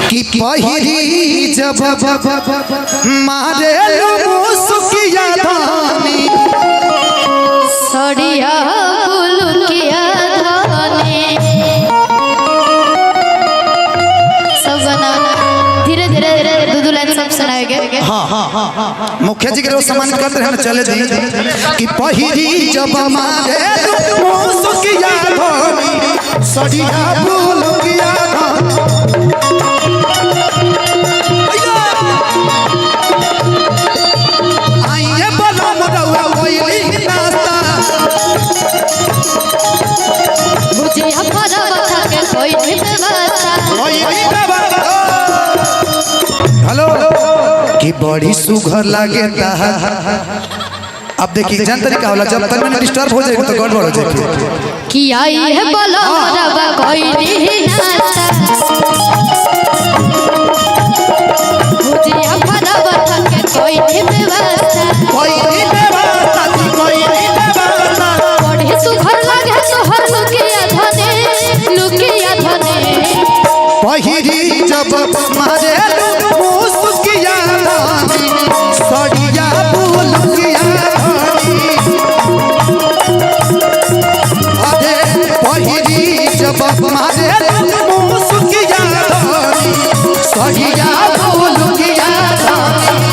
कि पहिरी जब मारे मुसुकिया धानी सड़िया गुलुकिया धानी सब गाना धीरे धीरे दो लाइन सब सुनाएंगे। हाँ मुखिया जी के सम्मानित करते हैं चले दी कि पहिरी जब मारे मुसुकिया धानी सड़िया गुलुकिया धानी आइए बोलो मरवा कोई नाता मुझे हमारा बता के कोई नहीं बता हेलो कि बड़ी सुघर लागे अब देखिए जान तरीका होला जब तक मैंने डिस्टर्ब हो जाएगा तो गड़बड़ हो जाएगी कि आई है बोलो मरवा कोई नहीं नाता मुझे हमारा बता के कोई नहीं व्यवस्था कोई नहीं व्यवस्था कोई नहीं व्यवस्था बड़ी सुघर लागे सोहर लुकिया धने पहिरी जब मारे मुसुकिया धानी सड़िया बुलुकिया धानी अरे पहिरी जब मारे मुसुकिया धानी सड़िया बुलुकिया धानी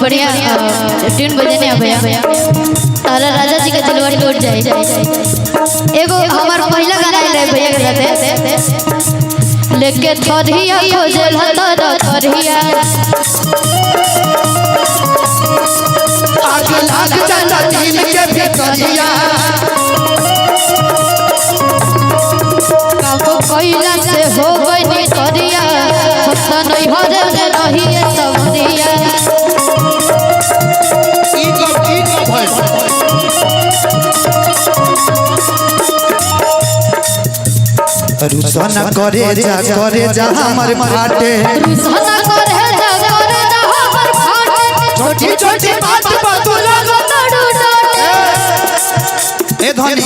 बढ़िया ट्यून बजाने भैया तारा राजा जी का दिलवा टूट जाए। एगो हमार पहला गाना आइल रहे भैया के साथे लेके थरिया खोजे हतर थरिया आग लाग जाला दिल के भीतरिया काको कोइला से हो गई थरिया होत नहीं हरे में रहिए सबरिया रुसना करे जा हमर फाटे रुसना करे जा हमर फाटे छोटी छोटी बात तू लगो तड़ू ए धनी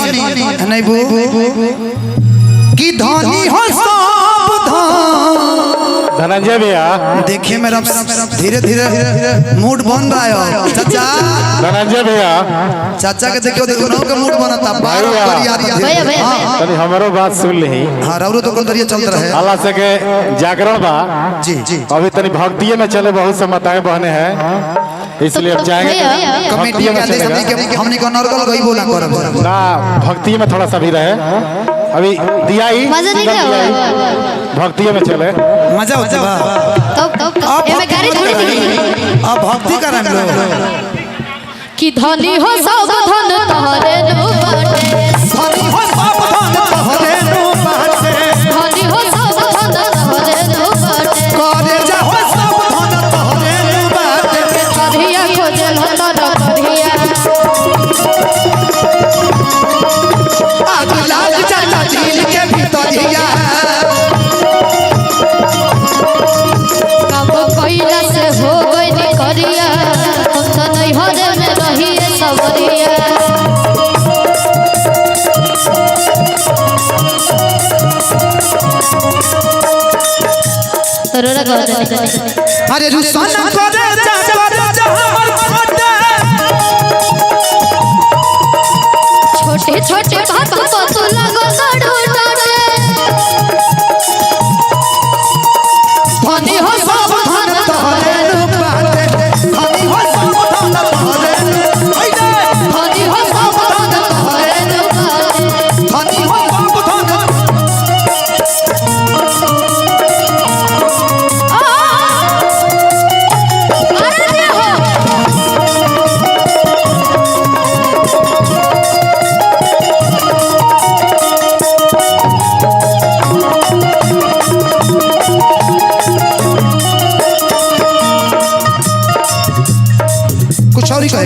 नहीं बू कि धनी हो सब धनंजय भैया देखिए मेरा धीरे धीरे मूड बन रहा है चाचा धनंजय भैया चाचा के देखो ना का मूड बनता बार भैया तनी हमारो बात सुन ली हां राउरो तो दरिया चलता रहे अल्लाह से के जागरण बा जी जी अभी तनी भक्तिये में चले बहुत से माताएं बहने हैं इसलिए अब जाएंगे कमेटी के आदेश हमने को नरगल गई बोला करब ना भक्तिये में थोड़ा सा भी रहे अभी दिया ही मजा नहीं क्या भक्तिये में चले मजा होता बा तब एमे गाड़ी थोड़ी थी अब भक्ति करम लो कि धनी हो सब धन तोहरे नु बाटे धनी हो सब धन तोहरे नु बाटे धनी हो सब धन तोहरे नु बाटे करे जा हो सब धन तोहरे नु बाटे करिया खोजल हतर करिया आग लाग जाला दिल के भीतरिया काको कोइला से हो गई करिया हम तो नहीं हरे में रहिए सबरिया रोरा कर अरे रुसना करे जा हमर फाटे छोटे छोटे बात तू लगो तड़ू धनी हो सब धन तोहरे नु बाटे धनी हो सब धन तोहरे धनी हो सब धन तोहरे नु बाटे धनी हो सब धन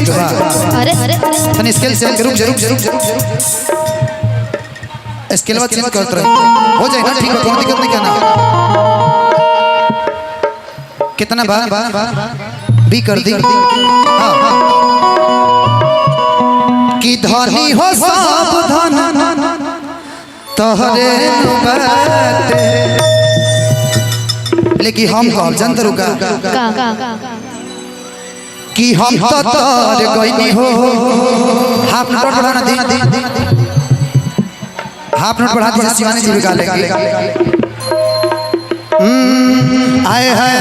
के बा अरे अरे तनी स्केल से रुक जरूर स्केल बात चेंज करत रहे हो जाए ना ठीक है कोई दिक्कत नहीं करना कितना बा भी कर दी हां कि धनी हो सब धन तोहरे बाटे लेकिन हम कहब जनता रुका कि हम तो तर गईनी हो हाफ नोट बढ़ाना दी हाफ नोट बढ़ा दी शिवानी जी गा लेंगे आए हाय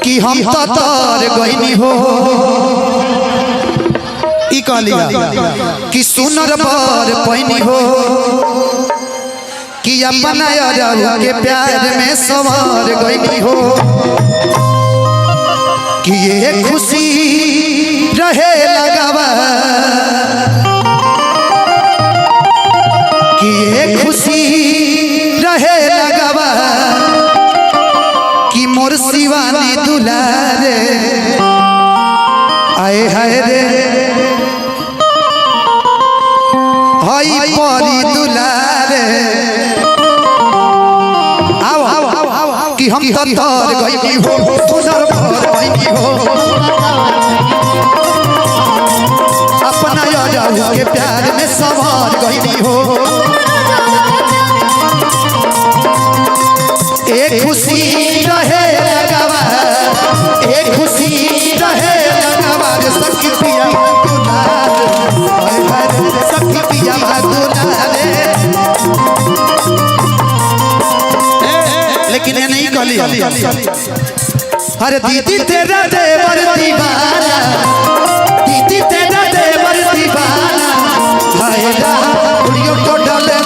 कि हम तो तर गईनी हो ई कहलिया कि सुनर पर पैनी हो कि अपना यारा के प्यार में सवार गईनी हो कि ये खुशी रहे लगावा कि ये खुशी रहे लगावा कि मोर शिवानी दुलारे आए हाय रे हई परी दुलारे कि हम तर गईनी हो सुनर पर गईनी हो अपना यारा के प्यार में सवार गईनी हो एक खुशी रहे लगावा एक खुशी रहे लगावा सखी पिया सखी पिया दुलारे लेकिन ये नहीं कहली अरे दीदी तेरा देवर दीवाना दीदी तेरा देवर दीवाना हाय रा कुड़ियों को डाले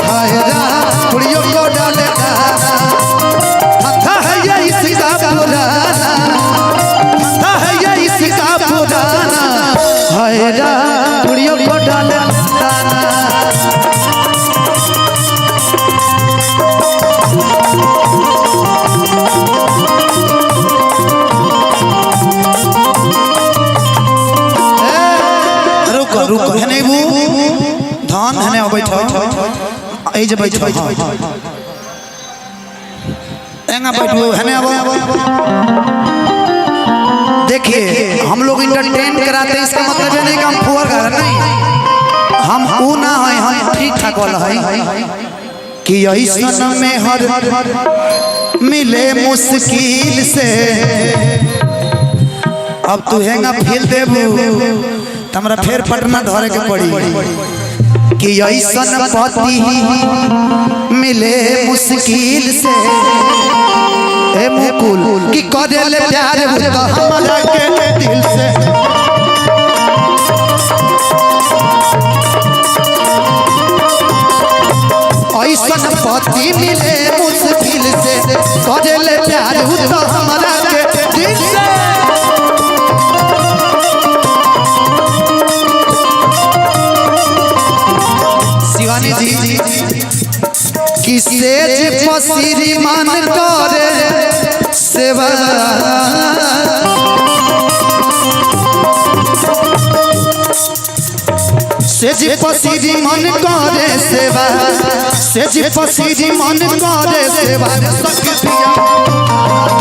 हाय रा कुड़ियों को डाले था है ये इसका पुराना था है ये इसका पुराना हाय रा कुड़ियों को डाले रुको है नहीं वो धान है नहीं बैठो ए जे बैठो एंगा बैठो है नहीं अब देखिए हम लोग इंटरटेन कराते हैं इसका मतलब ये नहीं कि हम फुहर कर नहीं हम वो ना है हम ठीक ठाक वाला है कि यही सनम में हर मिले मुश्किल से अब तू हैंगा फील देबू तमरा फेर पटना धरे के पड़ी कि ऐसन पति मिले मुश्किल से ए मुकुल कि करेले प्यार तो हमरा के दिल से ऐसन पति मिले मुश्किल से करेले प्यार तो हमरा के दिल से शिवानी जी कि सेज पसीरी मन करे सेवा सेज पसीरी मन करे सेवा सेज पसीरी मन करे सेवा सखी पिया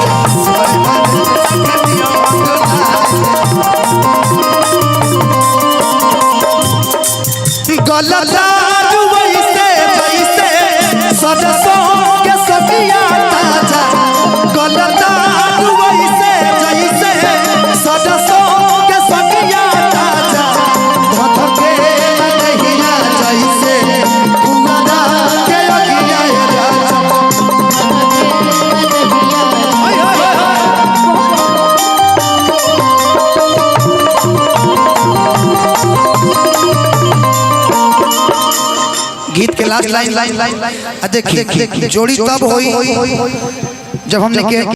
गलता वैसे वैसे सरसों के सबिया ताजा गलता वैसे जैसे सरसों के सबिया ताजा धधके नहिया जैसे कुंदा के अगिया राजा गीत के लास्ट लाइन देखिए जोड़ी तब होई जब हमने के